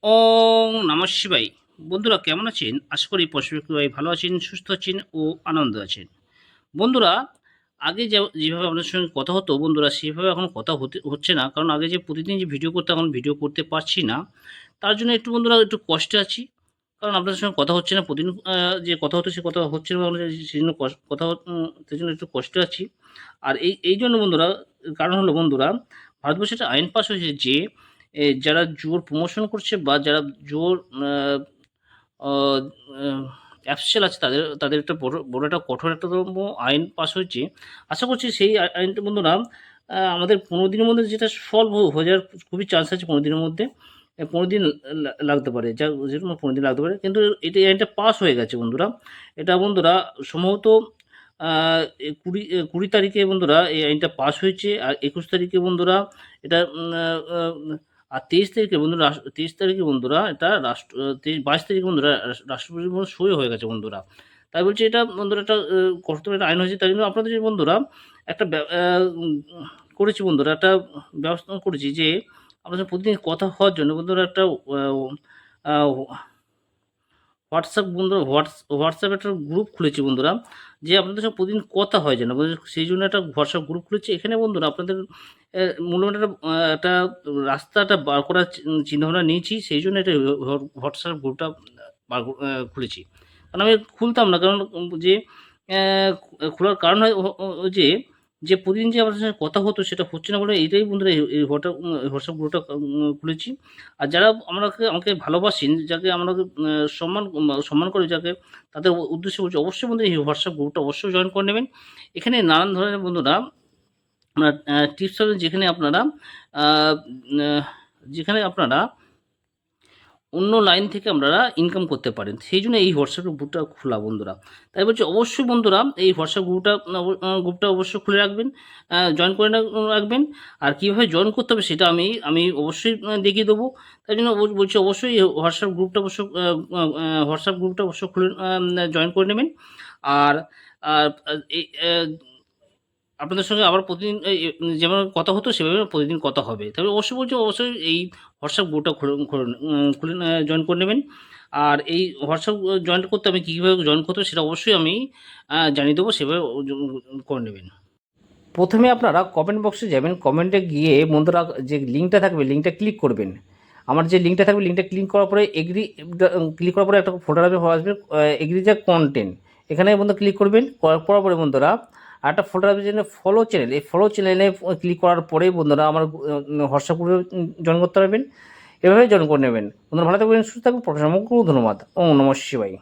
ওম নমঃ শিবায়। বন্ধুরা কেমন আছেন? আশা করি সবাই ভালো আছেন, সুস্থ আছেন ও আনন্দে আছেন। বন্ধুরা আগে যেভাবে আপনাদের সঙ্গে কথা হতো বন্ধুরা, সেভাবে এখন কথা হচ্ছে না। কারণ আগে যে প্রতিদিন যে ভিডিও করতাম, এখন ভিডিও করতে পারছি না। তার জন্য একটু বন্ধুরা একটু কষ্টে আছি। কারণ আপনাদের সঙ্গে কথা হচ্ছে না। প্রতিদিন যে কথা হতো সে কথা হচ্ছে না, সেজন্য সেজন্য একটু কষ্টে আছি। আর এইজন্য বন্ধুরা, কারণ হলো বন্ধুরা, ভারতবর্ষে একটা আইন পাস হয়েছে যে যারা জুয়োর প্রমোশন করছে বা যারা জুয়োর আ অ আ অ্যাপসেল আছে, তাদের তাদের একটা বড় একটা কঠোর একটা আইন পাস হয়েছে। আশা করছি সেই আইনটা বন্ধুরা আমাদের ১৫ দিনের মধ্যে যেটা সলভ হয়ে যাওয়ার খুবই চান্স আছে ১৫ দিনের মধ্যে। ১৫ দিন লাগতে পারে। যেকোনো ১৫ দিন লাগতে পারে। কিন্তু এই আইনটা পাস হয়ে গেছে বন্ধুরা। এটা বন্ধুরা সম্ভবত আ ২০ তারিখে বন্ধুরা এই আইনটা পাস হয়েছে। আর ২১ তারিখে বন্ধুরা এটা উম আ আ আর ২৩ তারিখে বন্ধুরা ২৩ তারিখে বন্ধুরা এটা ২২ তারিখে বন্ধুরা রাষ্ট্রপতির সই হয়ে গেছে বন্ধুরা। তাই বলছি এটা বন্ধুরা একটা কঠোর একটা আইন হয়েছে। তাই জন্য আপনাদের যে বন্ধুরা একটা ব্যা আ উম করেছি বন্ধুরা, একটা ব্যবস্থা করেছি যে আপনাদের প্রতিদিন কথা হওয়ার জন্য বন্ধুরা একটা আ হোয়াটসঅ্যাপ বন্ধুরা হোয়াটসঅ্যাপে একটা গ্রুপ খুলেছি বন্ধুরা। যে আপনাদের সঙ্গে প্রতিদিন কথা হয় যেন, সেই জন্য একটা হোয়াটসঅ্যাপ গ্রুপ খুলেছি। এখানে বন্ধুরা আপনাদের মূল্যবান একটা রাস্তাটা বার করার চিন্তাভাবনা নিয়েছি। সেই জন্য এটা হোয়াটসঅ্যাপ গ্রুপটা খুলেছি। কারণ আমি খুলতাম না। কারণ যে খোলার কারণ হয় ওই যে প্রতিদিন যে আপনাদের সঙ্গে কথা হতো সেটা হচ্ছে না বলে এইটাই বন্ধুরা এই হোয়াটসঅ্যাপ গ্রুপটা খুলেছি। আর যারা আমাকে ভালোবাসেন, যাকে আমাকে সম্মান করে, যাকে তাদের উদ্দেশ্যে বলছি, অবশ্যই বন্ধুরা এই হোয়াটসঅ্যাপ গ্রুপটা অবশ্যই জয়েন করে নেবেন। এখানে নানান ধরনের বন্ধুরা আমরা টিপস পাবেন, আ আ যেখানে আপনারা অন্য লাইন থেকে আপনারা ইনকাম করতে পারেন। সেইজন্য এই হোয়াটসঅ্যাপ গ্রুপটা খোলা বন্ধুরা। তাই বলছি অবশ্যই বন্ধুরা এই হোয়াটসঅ্যাপ গ্রুপটা অবশ্যই খুলে রাখবেন। জয়েন করে রাখবেন। আর কিভাবে জয়েন করতে হবে সেটা আমি অবশ্যই দেখিয়ে দেবো। তাই জন্য বলছি অবশ্যই এই হোয়াটসঅ্যাপ গ্রুপটা অবশ্যই খুলে জয়েন করে নেবেন। আর আর আ এই আপনাদের সঙ্গে আবার প্রতিদিন যেভাবে কথা হতো সেভাবে প্রতিদিন কথা হবে। তবে অবশ্যই বলছি অবশ্যই এই হোয়াটসঅ্যাপ গ্রুপটা খুলে জয়েন করে নেবেন। আর এই হোয়াটসঅ্যাপ জয়েন করতে আমি কীভাবে জয়েন করতে হবে সেটা অবশ্যই আমি জানিয়ে দেবো, সেভাবে করে নেবেন। প্রথমে আপনারা কমেন্ট বক্সে যাবেন। কমেন্টে গিয়ে বন্ধুরা যে লিঙ্কটা থাকবে লিঙ্কটা ক্লিক করবেন। আমার যে লিঙ্কটা থাকবে লিঙ্কটা ক্লিক করার পরে ক্লিক করার পরে একটা ফোল্ডার আসবে এগ্রি যা কনটেন্ট। এখানে বন্ধু ক্লিক করবেন। করার পরে বন্ধুরা আরেকটা ফোল্ডার আসবে যেখানে ফলো চ্যানেল। এই ফলো চ্যানেলে ক্লিক করার পরেই বন্ধুরা আমার হোয়াটসঅ্যাপ গ্রুপে জয়েন করতে পারবেন। এভাবে জয়েন করে নেবেন। বন্ধুরা ভালো থাকবেন, সুস্থ থাকবেন। সমগ্র ধন্যবাদ। ওম নমঃ শিবায়।